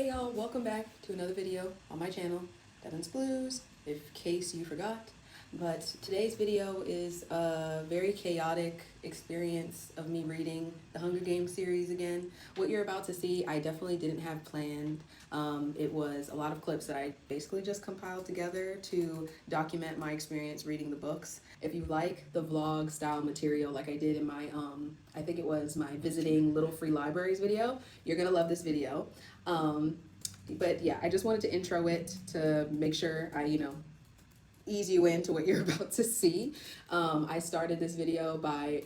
Hey y'all, welcome back to another video on my channel, DevynnsBlues, in case you forgot. But today's video is a very chaotic experience of me reading the Hunger Games series again. What you're about to see, I definitely didn't have planned. It was a lot of clips that I basically just compiled together to document my experience reading the books. If you like the vlog style material like I did in my, I think it was my visiting little free libraries video, you're gonna love this video. But yeah, I just wanted to intro it to make sure I, ease you into what you're about to see. I started this video by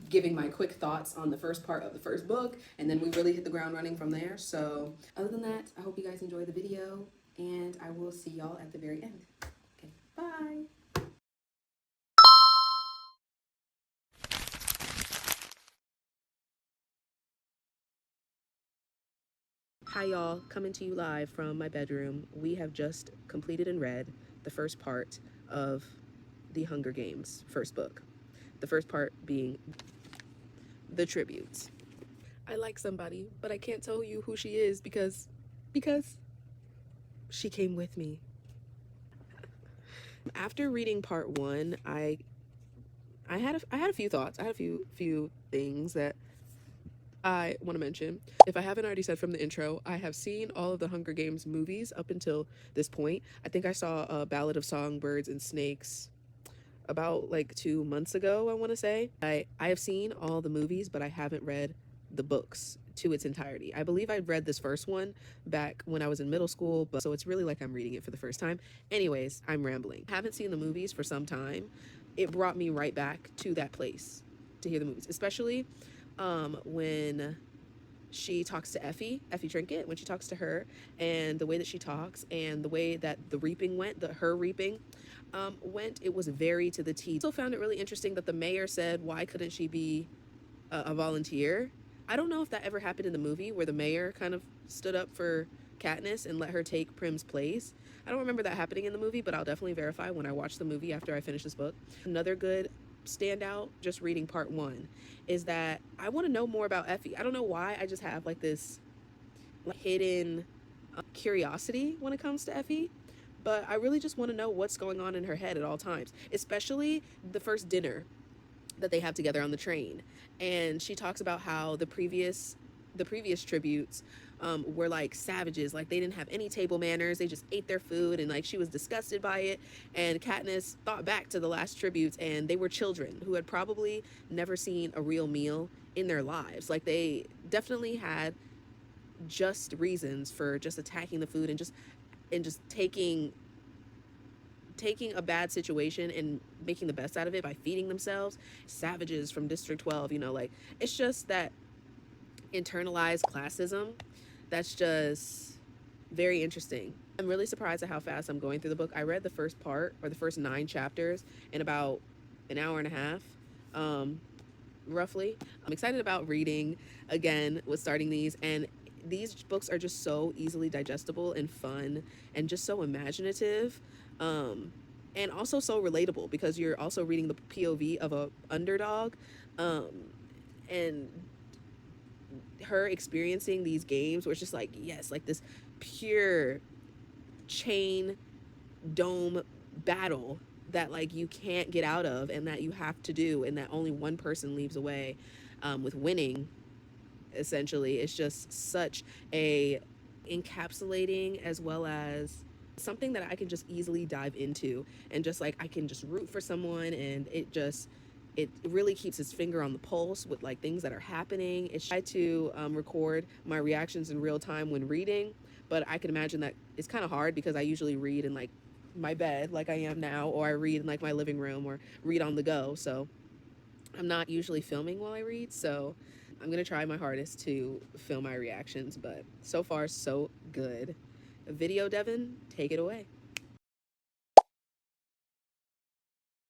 giving my quick thoughts on the first part of the first book, and then we really hit the ground running from there. So other than that, I hope you guys enjoy the video, and I will see y'all at the very end. Okay, bye. Hi y'all, coming to you live from my bedroom. We have just completed and read the first part of the Hunger Games first book. The first part being the tributes. I like somebody, but I can't tell you who she is because she came with me. After reading part one, I had a few thoughts. I had a few things that I want to mention. If I haven't already said from the intro, I have seen all of the Hunger Games movies up until this point. I think I saw a Ballad of Songbirds and Snakes about like 2 months ago, I want to say. I have seen all the movies, but I haven't read the books to its entirety. I believe I read this first one back when I was in middle school, but so it's really like I'm reading it for the first time. Anyways, I'm rambling. Haven't seen the movies for some time. It brought me right back to that place to hear the movies, especially when she talks to Effie Trinket, when she talks to her, and the way that she talks and the way that the reaping went, her reaping went, it was very to the T. Also found it really interesting that the mayor said, why couldn't she be a volunteer? I don't know if that ever happened in the movie where the mayor kind of stood up for Katniss and let her take Prim's place. I don't remember that happening in the movie, but I'll definitely verify when I watch the movie after I finish this book. Another good standout just reading part one is that I want to know more about Effie. I don't know why, I just have like this hidden curiosity when it comes to Effie, but I really just want to know what's going on in her head at all times, especially the first dinner that they have together on the train. And she talks about how the previous tributes were like savages, like they didn't have any table manners, they just ate their food, and like she was disgusted by it. And Katniss thought back to the last tributes, and they were children who had probably never seen a real meal in their lives. Like they definitely had just reasons for just attacking the food and just taking a bad situation and making the best out of it by feeding themselves. Savages from District 12, like it's just that internalized classism that's just very interesting. I'm really surprised at how fast I'm going through the book. I read the first part, or the first 9 chapters, in about an hour and a half, roughly. I'm excited about reading again with starting these, and these books are just so easily digestible and fun and just so imaginative, and also so relatable because you're also reading the POV of a underdog, and her experiencing these games where it's just like, yes, like this pure chain dome battle that like you can't get out of and that you have to do, and that only one person leaves away with winning, essentially. It's just such a encapsulating, as well as something that I can just easily dive into, and just like I can just root for someone, and it really keeps its finger on the pulse with like things that are happening. It's tried to record my reactions in real time when reading, but I can imagine that it's kind of hard because I usually read in like my bed like I am now, or I read in like my living room, or read on the go. So I'm not usually filming while I read, so I'm gonna try my hardest to film my reactions, but so far so good. Video Devin, take it away.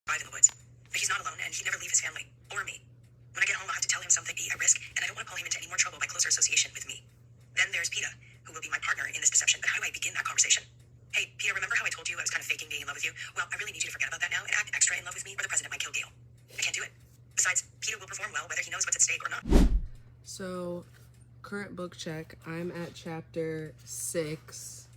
Drive in the woods. But he's not alone, and he'd never leave his family, or me. When I get home, I'll have to tell him something be at risk, and I don't want to pull him into any more trouble by closer association with me. Then there's Peeta, who will be my partner in this deception, but how do I begin that conversation? Hey, Peeta, remember how I told you I was kind of faking being in love with you? Well, I really need you to forget about that now and act extra in love with me, or the president might kill Gale. I can't do it. Besides, Peeta will perform well whether he knows what's at stake or not. So current book check, I'm at chapter 6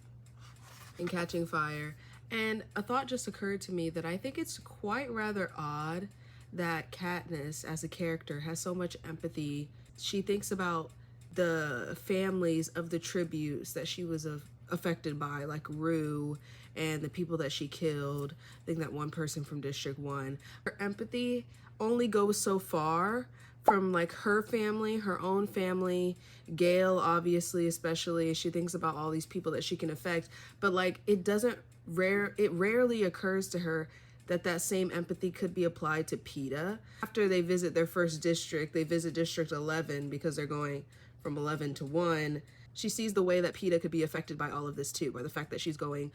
in Catching Fire. And a thought just occurred to me that I think it's quite rather odd that Katniss, as a character, has so much empathy. She thinks about the families of the tributes that she was affected by, like Rue and the people that she killed. I think that one person from District 1. Her empathy only goes so far from like her family, her own family, Gail, obviously, especially. She thinks about all these people that she can affect, but like it rarely occurs to her that that same empathy could be applied to Peeta. After they visit their first district, they visit District 11 because they're going from 11 to 1. She sees the way that Peeta could be affected by all of this too, by the fact that she's going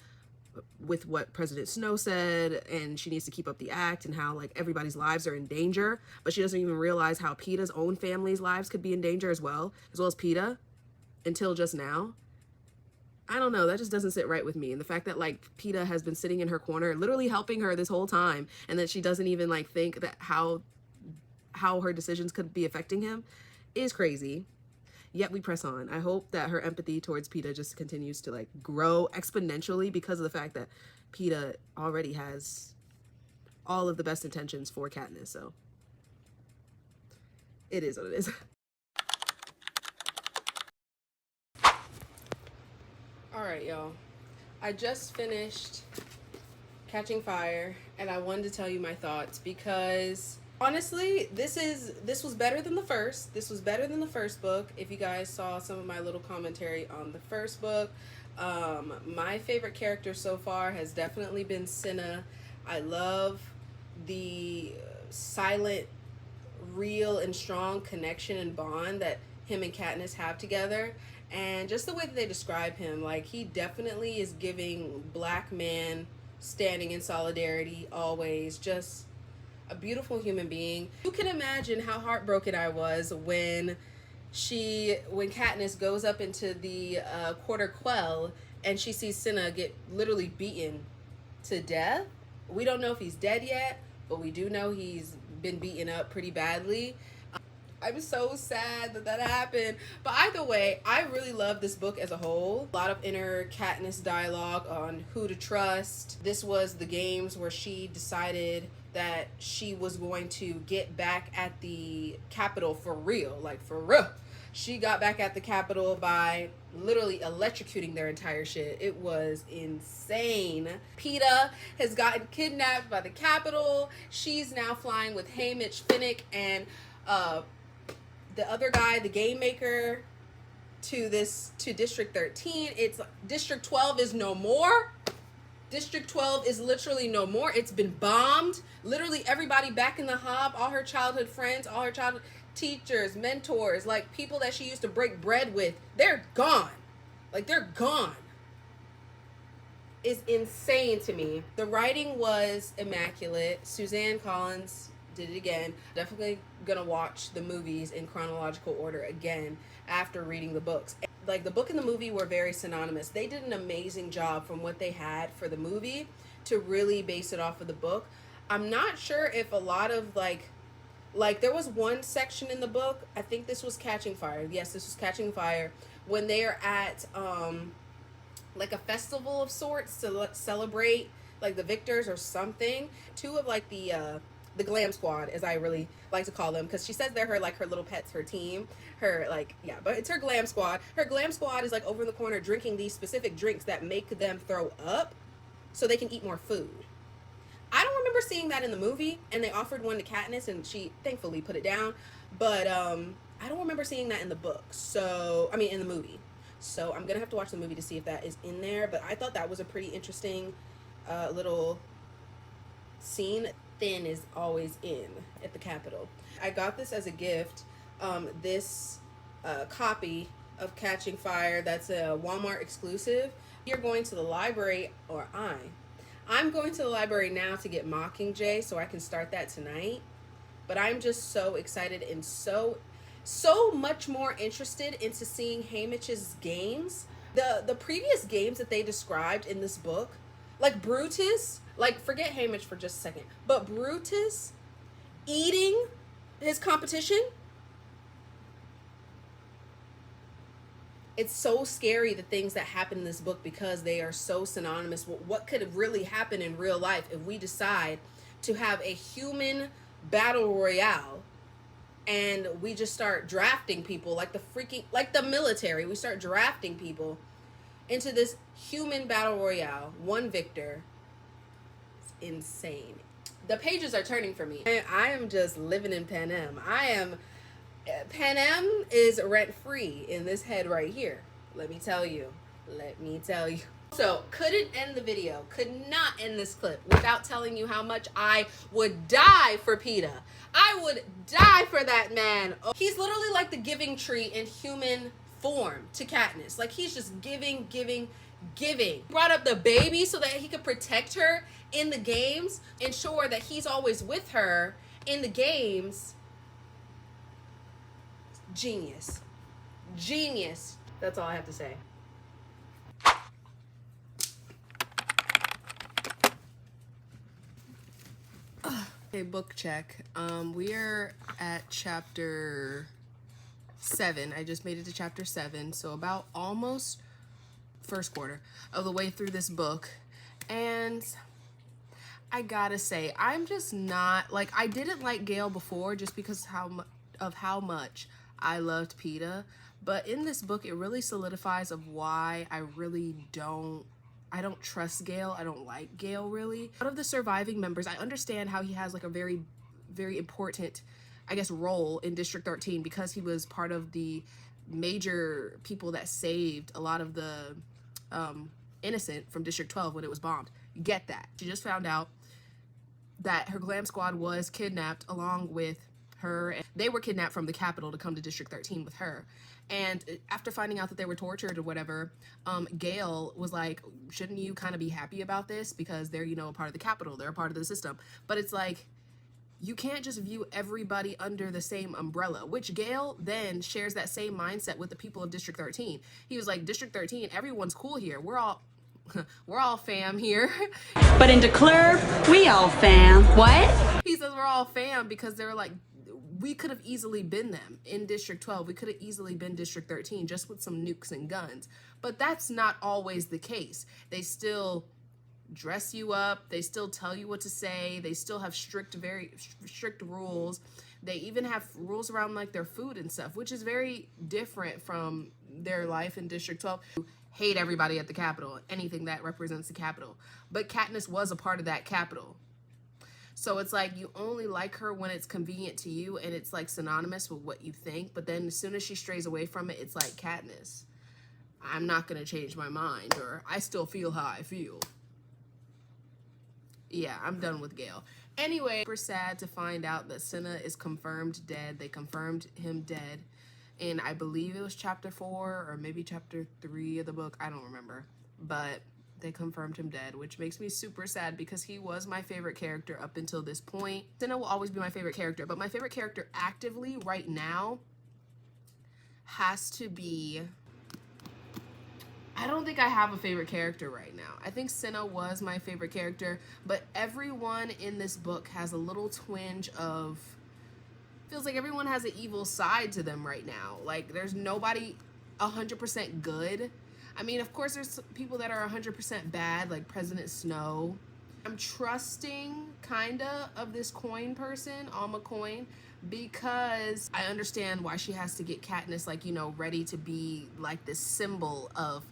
with what President Snow said, and she needs to keep up the act, and how like everybody's lives are in danger, but she doesn't even realize how Peeta's own family's lives could be in danger as well as Peeta, until just now. I don't know, that just doesn't sit right with me. And the fact that like Peeta has been sitting in her corner, literally helping her this whole time, and that she doesn't even like think that how her decisions could be affecting him is crazy. Yet we press on. I hope that her empathy towards Peeta just continues to like grow exponentially because of the fact that Peeta already has all of the best intentions for Katniss. So it is what it is. All right, y'all. I just finished Catching Fire, and I wanted to tell you my thoughts because honestly, this was better than the first. This was better than the first book. If you guys saw some of my little commentary on the first book, my favorite character so far has definitely been Cinna. I love the silent, real, and strong connection and bond that him and Katniss have together. And just the way that they describe him, like he definitely is giving Black man standing in solidarity always. Just a beautiful human being. You can imagine how heartbroken I was when Katniss goes up into the Quarter Quell and she sees Cinna get literally beaten to death. We don't know if he's dead yet, but we do know he's been beaten up pretty badly. I was so sad that happened. But either way, I really love this book as a whole. A lot of inner Katniss dialogue on who to trust. This was the games where she decided that she was going to get back at the Capitol for real. Like, for real. She got back at the Capitol by literally electrocuting their entire shit. It was insane. Peeta has gotten kidnapped by the Capitol. She's now flying with Haymitch, Finnick, and the other guy, the game maker, to District 13. It's District 12 is no more. District 12 is literally no more. It's been bombed. Literally everybody back in the Hob, all her childhood friends, all her childhood teachers, mentors, like people that she used to break bread with, they're gone. Like, they're gone. It's insane to me. The writing was immaculate. Suzanne Collins did it again. Definitely gonna watch the movies in chronological order again after reading the books. Like, the book and the movie were very synonymous. They did an amazing job from what they had for the movie to really base it off of the book. I'm not sure if a lot of like there was one section in the book, I think this was Catching Fire. Yes, this was Catching Fire, when they are at like a festival of sorts to celebrate like the victors or something. Two of like the glam squad, as I really like to call them, because she says they're her little pets, her team, her like, yeah, but it's her glam squad. Her glam squad is like over in the corner drinking these specific drinks that make them throw up so they can eat more food. I don't remember seeing that in the movie, and they offered one to Katniss and she thankfully put it down, but I don't remember seeing that in the book. So I mean in the movie. So I'm gonna have to watch the movie to see if that is in there, but I thought that was a pretty interesting little scene. Thin is always in at the Capitol. I got this as a gift. This copy of Catching Fire, that's a Walmart exclusive. You're going to the library, or I'm going to the library now to get Mockingjay so I can start that tonight. But I'm just so excited and so much more interested into seeing Haymitch's games. The previous games that they described in this book, like Brutus, like forget Haymitch for just a second, but Brutus eating his competition, it's so scary, the things that happen in this book, because they are so synonymous with what could really happen in real life if we decide to have a human battle royale, and we just start drafting people like the military. We start drafting people into this human battle royale, one victor. It's insane. The pages are turning for me. I am just living in Panem. Panem is rent free in this head right here. Let me tell you. So, couldn't end the video, could not end this clip without telling you how much I would die for Peeta. I would die for that man. Oh, he's literally like the giving tree in human form to Katniss. Like, he's just giving. Brought up the baby so that he could protect her in the games, ensure that he's always with her in the games. Genius. That's all I have to say. Okay, book check. We are at chapter 7. I just made it to chapter 7, so about almost first quarter of the way through this book. And I gotta say, I'm just not, like, I didn't like Gale before just because of how much I loved Peeta, but in this book it really solidifies of why I don't trust Gale. I don't like Gale, really. Out of the surviving members, I understand how he has like a very, very important, I guess, role in District 13 because he was part of the major people that saved a lot of the innocent from District 12 when it was bombed. Get that. She just found out that her glam squad was kidnapped along with her. They were kidnapped from the capital to come to District 13 with her. And after finding out that they were tortured or whatever, Gale was like, shouldn't you kind of be happy about this? Because they're, you know, a part of the capital. They're a part of the system. But it's like, you can't just view everybody under the same umbrella, which Gale then shares that same mindset with the people of District 13. He was like, District 13, everyone's cool here. We're all fam here. But in DeClerc, we all fam. What? He says we're all fam because they're like, we could have easily been them in District 12. We could have easily been District 13 just with some nukes and guns. But that's not always the case. They still dress you up. They still tell you what to say. They still have very strict rules. They even have rules around like their food and stuff, which is very different from their life in District 12. Hate everybody at the Capitol, anything that represents the Capitol. But Katniss was a part of that Capitol. So it's like you only like her when it's convenient to you and it's like synonymous with what you think. But then as soon as she strays away from it, it's like, Katniss, I'm not going to change my mind, or I still feel how I feel. Yeah, I'm done with Gale. Anyway, super sad to find out that Cinna is confirmed dead. They confirmed him dead in, I believe it was chapter 4 or maybe chapter 3 of the book. I don't remember. But they confirmed him dead, which makes me super sad because he was my favorite character up until this point. Cinna will always be my favorite character, but my favorite character actively right now has to be... I don't think I have a favorite character right now. I think Cinna was my favorite character, but everyone in this book has a little twinge of... Feels like everyone has an evil side to them right now. Like, there's nobody 100% good. I mean, of course, there's people that are 100% bad, like President Snow. I'm trusting, kinda, of this Coin person, Alma Coin, because I understand why she has to get Katniss, like, you know, ready to be, like, this symbol of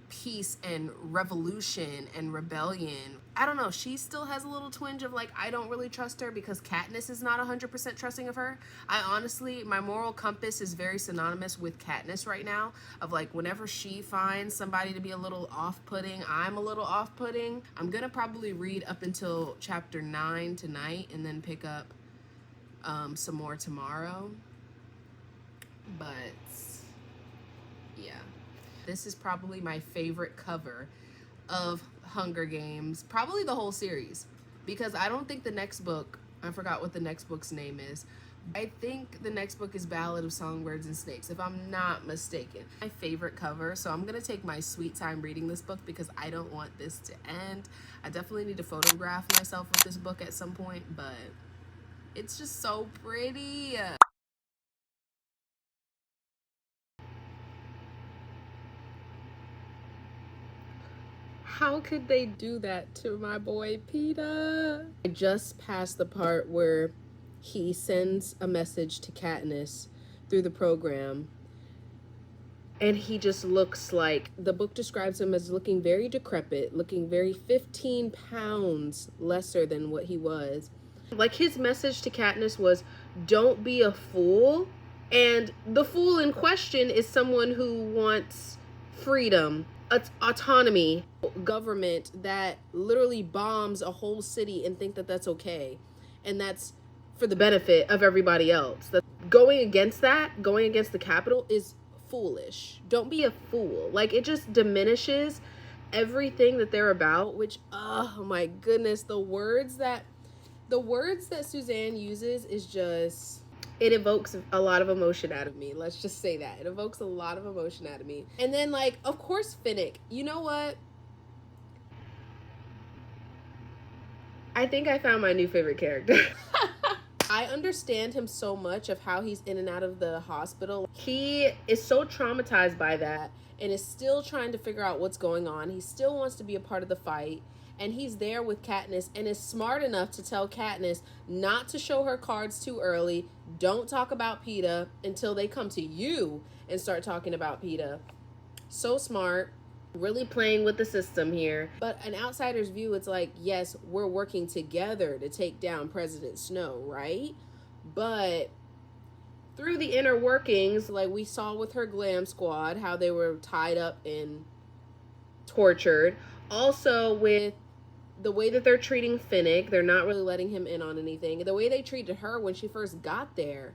peace and revolution and rebellion. I don't know, she still has a little twinge of like, I don't really trust her because Katniss is not 100% trusting of her. I honestly, my moral compass is very synonymous with Katniss right now, of like whenever she finds somebody to be a little off-putting, I'm a little off-putting. I'm gonna probably read up until chapter 9 tonight and then pick up some more tomorrow. But yeah, this is probably my favorite cover of Hunger Games, probably the whole series, because I don't think the next book, I forgot what the next book's name is. I think the next book is Ballad of Songbirds and Snakes, if I'm not mistaken. My favorite cover, so I'm gonna take my sweet time reading this book because I don't want this to end. I definitely need to photograph myself with this book at some point, but it's just so pretty. How could they do that to my boy Peter? I just passed the part where he sends a message to Katniss through the program, and he just looks like, the book describes him as looking very decrepit, looking very 15 pounds lesser than what he was. Like, his message to Katniss was, don't be a fool. And the fool in question is someone who wants freedom, autonomy, government that literally bombs a whole city and think that that's okay. And that's for the benefit of everybody else. That going against the Capitol is foolish. Don't be a fool. Like, it just diminishes everything that they're about, which, oh my goodness, the words that Suzanne uses is just, it evokes a lot of emotion out of me. Let's just say that. It evokes a lot of emotion out of me. And then, like, of course, Finnick. You know what? I think I found my new favorite character. I understand him so much of how he's in and out of the hospital. He is so traumatized by that and is still trying to figure out what's going on. He still wants to be a part of the fight. And he's there with Katniss and is smart enough to tell Katniss not to show her cards too early. Don't talk about Peeta until they come to you and start talking about Peeta. So smart. Really playing with the system here. But an outsider's view, it's like, yes, we're working together to take down President Snow, right? But through the inner workings, like we saw with her glam squad, how they were tied up and tortured. Also with the way that they're treating Finnick, they're not really letting him in on anything. The way they treated her when she first got there,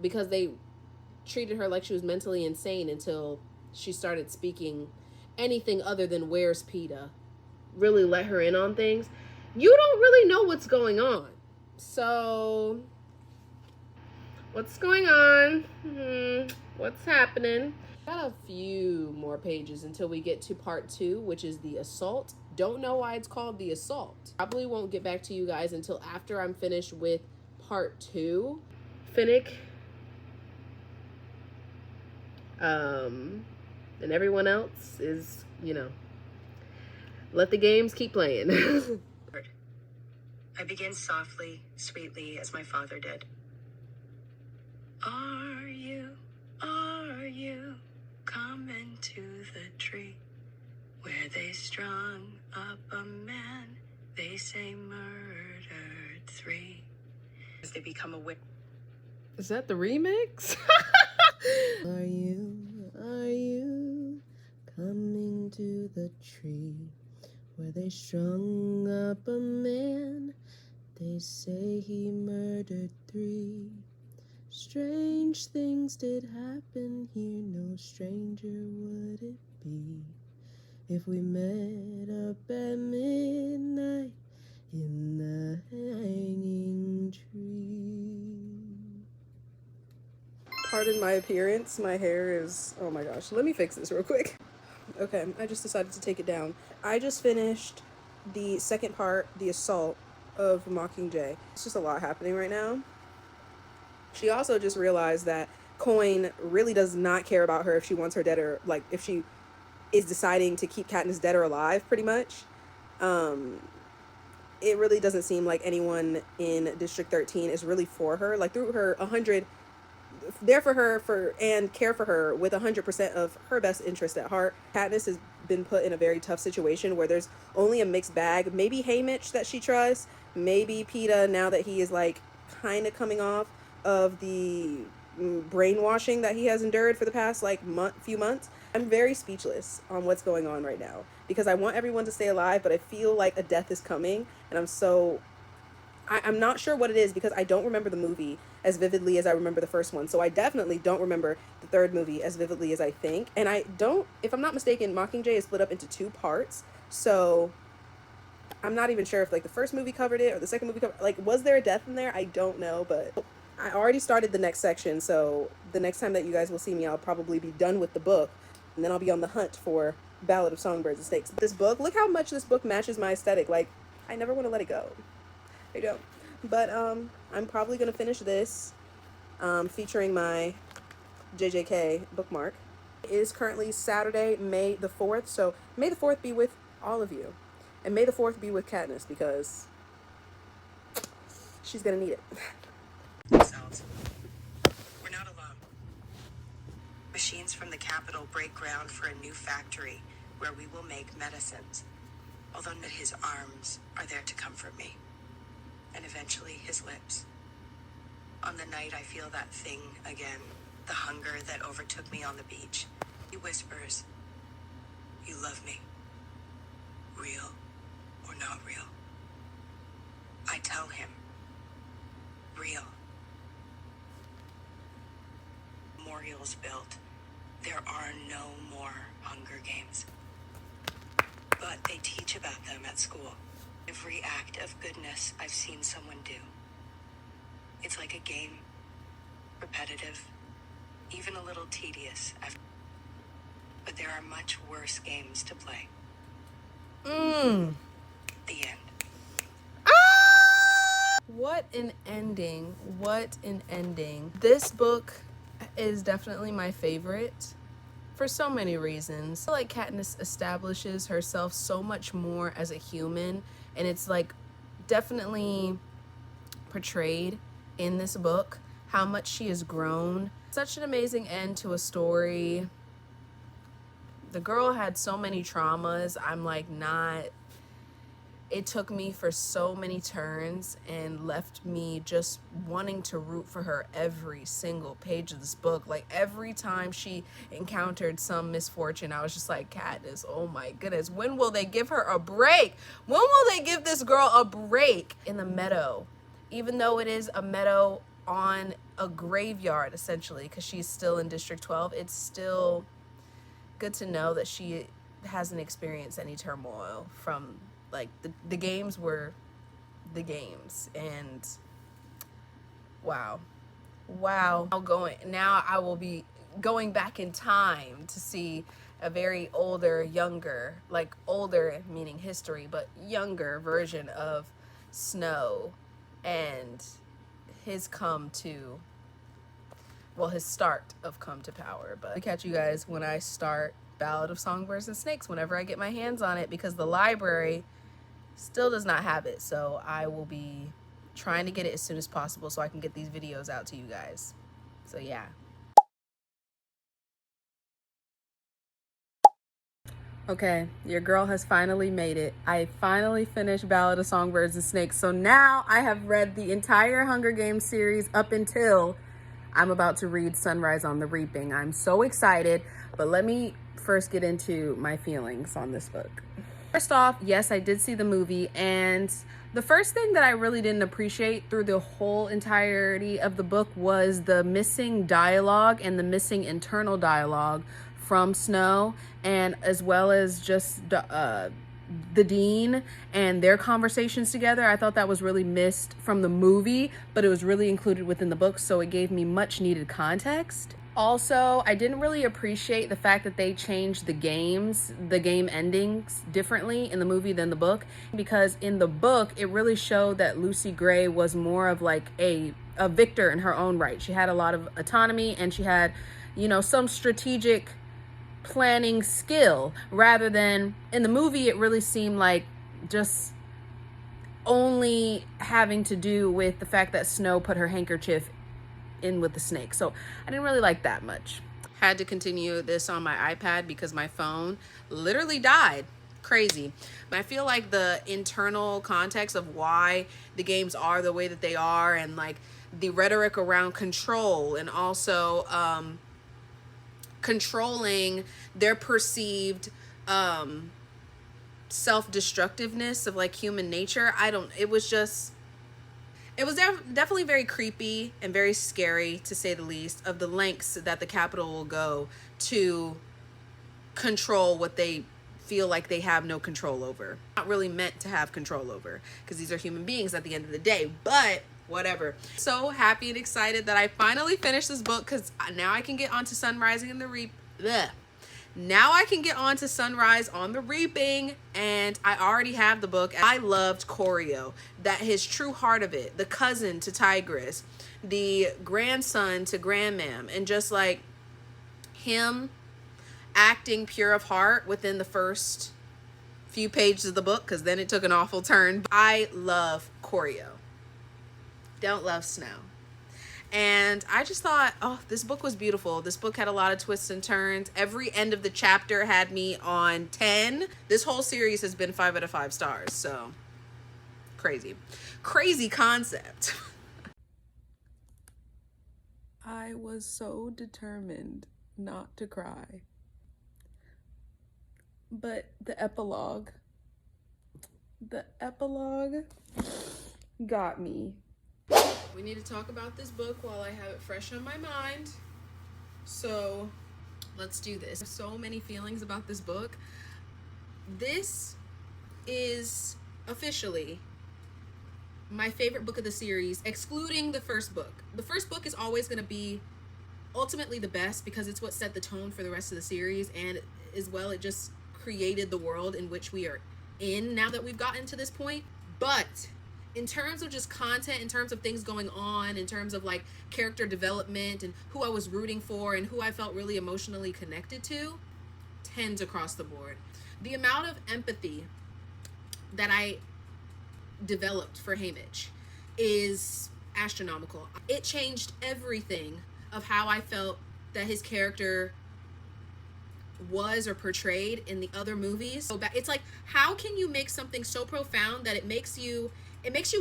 because they treated her like she was mentally insane until she started speaking anything other than where's Peeta. Really let her in on things. You don't really know what's going on. So, what's going on? What's happening? Got a few more pages until we get to part 2, which is the assault. Don't know why it's called the assault. Probably won't get back to you guys until after I'm finished with part 2. Finnick, and everyone else is, you know, let the games keep playing. I begin softly, sweetly, as my father did. Are you coming to the tree where they strung up a man, they say murdered 3, as they become aware? Is that the remix? Are you coming to the tree where they strung up a man, they say he murdered 3. Strange things did happen here, no stranger would it be if we met up at midnight in the hanging tree. Pardon my appearance, my hair is, oh my gosh, let me fix this real quick. Okay, I just decided to take it down. I just finished the second part, the assault of Mockingjay. It's just a lot happening right now. She also just realized that Coin really does not care about her if she wants her dead or, like, if she is deciding to keep Katniss dead or alive, pretty much. It really doesn't seem like anyone in District 13 is really for her. Like, through her 100, there for her and care for her with 100% of her best interest at heart. Katniss has been put in a very tough situation where there's only a mixed bag. Maybe Haymitch that she trusts, maybe Peeta now that he is, like, kind of coming off of the brainwashing that he has endured for the past, like, few months. I'm very speechless on what's going on right now because I want everyone to stay alive, but I feel like a death is coming, and I'm not sure what it is because I don't remember the movie as vividly as I remember the first one. So I definitely don't remember the third movie as vividly as I think. And I don't, if I'm not mistaken, Mockingjay is split up into 2 parts. So I'm not even sure if, like, the first movie covered it or the second movie covered, like, was there a death in there? I don't know, but I already started the next section. So the next time that you guys will see me, I'll probably be done with the book. And then I'll be on the hunt for Ballad of Songbirds and Snakes. This book, look how much this book matches my aesthetic. Like, I never want to let it go. I don't. But I'm probably going to finish this featuring my JJK bookmark. It is currently Saturday, May the 4th. So May the 4th be with all of you. And may the 4th be with Katniss, because she's gonna need it. Themselves. We're not alone. Machines from the capital break ground for a new factory where we will make medicines. Although not his arms are there to comfort me. And eventually his lips. On the night I feel that thing again, the hunger that overtook me on the beach. He whispers, "You love me. Real or not real?" I tell him, "Real." Memorials built. There are no more Hunger Games. But they teach about them at school. Every act of goodness I've seen someone do. It's like a game. Repetitive. Even a little tedious. But there are much worse games to play. The end. What an ending. What an ending. This book is definitely my favorite for so many reasons. I feel like Katniss establishes herself so much more as a human, and it's like definitely portrayed in this book how much she has grown. Such an amazing end to a story. The girl had so many traumas. I'm like not, it took me for so many turns and left me just wanting to root for her every single page of this book. Like every time she encountered some misfortune, I was just like, Katniss, oh my goodness, when will they give her a break? When will they give this girl a break? In the meadow, even though it is a meadow on a graveyard essentially, because she's still in District 12, it's still good to know that she hasn't experienced any turmoil from like the games were the games. And wow. Now I will be going back in time to see a very younger, like older meaning history, but younger version of Snow and his start of come to power. But I'll catch you guys when I start Ballad of Songbirds and Snakes, whenever I get my hands on it, because the library still does not have it. So I will be trying to get it as soon as possible so I can get these videos out to you guys. So yeah. Okay, your girl has finally made it. I finally finished Ballad of Songbirds and Snakes. So now I have read the entire Hunger Games series up until I'm about to read Sunrise on the Reaping. I'm so excited, but let me first get into my feelings on this book. First off, yes, I did see the movie, and the first thing that I really didn't appreciate through the whole entirety of the book was the missing dialogue and the missing internal dialogue from Snow, and as well as just the dean and their conversations together. I thought that was really missed from the movie, but it was really included within the book, so it gave me much needed context. Also, I didn't really appreciate the fact that they changed the game endings differently in the movie than the book, because in the book it really showed that Lucy Gray was more of like a victor in her own right. She had a lot of autonomy, and she had, you know, some strategic planning skill, rather than in the movie it really seemed like just only having to do with the fact that Snow put her handkerchief in with the snake. So I didn't really like that much. Had to continue this on my iPad because my phone literally died. Crazy. But I feel like the internal context of why the games are the way that they are, and like the rhetoric around control, and also controlling their perceived self-destructiveness of like human nature. It was definitely very creepy and very scary, to say the least, of the lengths that the Capitol will go to control what they feel like they have no control over. Not really meant to have control over, because these are human beings at the end of the day, but whatever. So happy and excited that I finally finished this book, because now I can get on to Now I can get on to Sunrise on the Reaping, and I already have the book. I loved Corio, that his true heart of it, the cousin to Tigress, the grandson to Grandmam, and just like him acting pure of heart within the first few pages of the book, because then it took an awful turn. I love choreo. Don't love snow. And I just thought, oh, this book was beautiful. This book had a lot of twists and turns. Every end of the chapter had me on 10. This whole series has been 5 out of 5 stars. So crazy. Crazy concept. I was so determined not to cry. But the epilogue got me. We need to talk about this book while I have it fresh on my mind. So let's do this. So many feelings about this book. This is officially my favorite book of the series, excluding the first book. The first book is always going to be ultimately the best because it's what set the tone for the rest of the series, and as well, it just created the world in which we are in now that we've gotten to this point. But in terms of just content, in terms of things going on, in terms of like character development and who I was rooting for and who I felt really emotionally connected to, 10s across the board. The amount of empathy that I developed for Haymitch is astronomical. It changed everything of how I felt that his character was or portrayed in the other movies. So it's like, how can you make something so profound that it makes you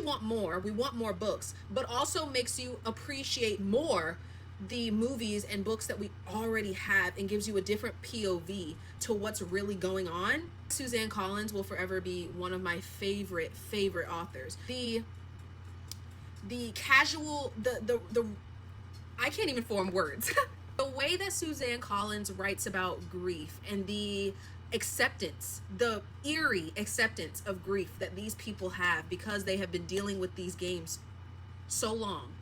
want more? We want more books, but also makes you appreciate more the movies and books that we already have, and gives you a different POV to what's really going on. Suzanne Collins will forever be one of my favorite authors. The casual, the I can't even form words. The way that Suzanne Collins writes about grief and the acceptance, the eerie acceptance of grief that these people have because they have been dealing with these games so long,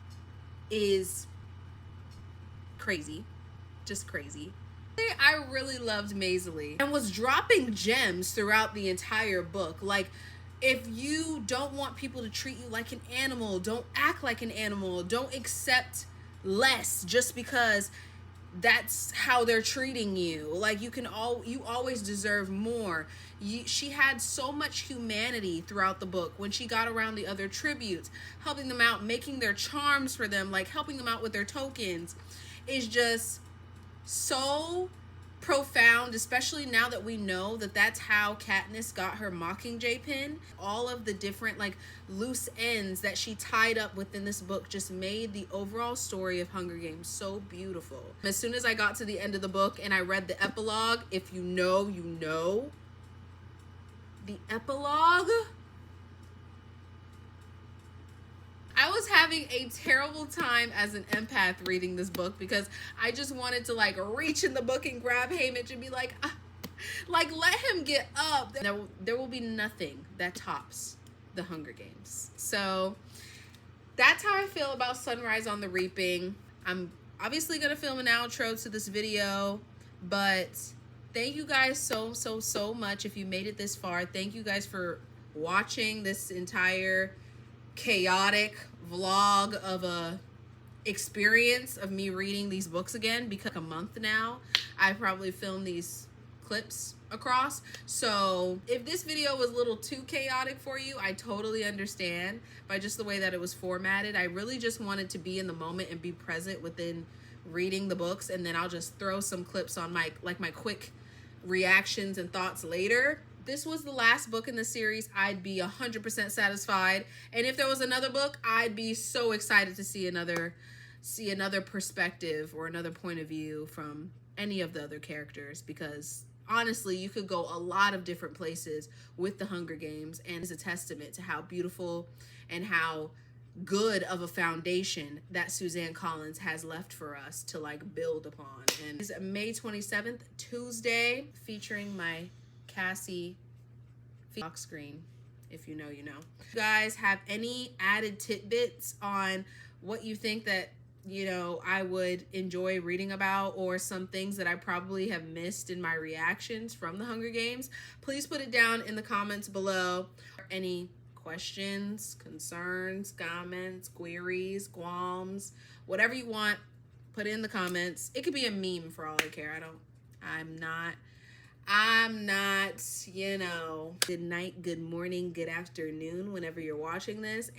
is crazy. Just crazy. I really loved Maisley and was dropping gems throughout the entire book. Like, if you don't want people to treat you like an animal, don't act like an animal, don't accept less just because that's how they're treating you. Like, you always deserve more. She had so much humanity throughout the book when she got around the other tributes, helping them out, making their charms for them, like helping them out with their tokens, is just so profound, especially now that we know that that's how Katniss got her Mockingjay pin. All of the different like loose ends that she tied up within this book just made the overall story of Hunger Games so beautiful. As soon as I got to the end of the book and I read the epilogue, if you know, you know, the epilogue, I was having a terrible time as an empath reading this book because I just wanted to like reach in the book and grab Haymitch and be like let him get up. There will be nothing that tops the Hunger Games. So that's how I feel about Sunrise on the Reaping. I'm obviously gonna film an outro to this video, but thank you guys so much if you made it this far. Thank you guys for watching this entire chaotic vlog of a experience of me reading these books again, because a month now I probably filmed these clips across. So if this video was a little too chaotic for you, I totally understand, by just the way that it was formatted. I really just wanted to be in the moment and be present within reading the books, and then I'll just throw some clips on my quick reactions and thoughts later. This was the last book in the series, I'd be 100% satisfied. And if there was another book, I'd be so excited to see another perspective or another point of view from any of the other characters, because honestly, you could go a lot of different places with the Hunger Games, and it's a testament to how beautiful and how good of a foundation that Suzanne Collins has left for us to like build upon. And it's May 27th, Tuesday, featuring my Cassie lock screen. If you know, you know. You guys have any added tidbits on what you think that, you know, I would enjoy reading about, or some things that I probably have missed in my reactions from the Hunger Games, please put it down in the comments below. Any questions, concerns, comments, queries, qualms, whatever you want, put it in the comments. It could be a meme for all I care. I'm not, you know. Good night, good morning, good afternoon, whenever you're watching this.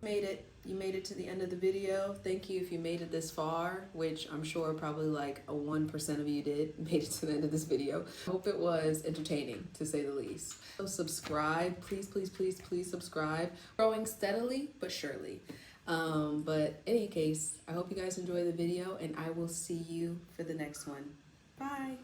You made it to the end of the video. Thank you if you made it this far, which I'm sure probably like a 1% of you did made it to the end of this video. I hope it was entertaining, to say the least. So subscribe, please, please, please, please subscribe. Growing steadily but surely. But in any case, I hope you guys enjoy the video, and I will see you for the next one. Bye.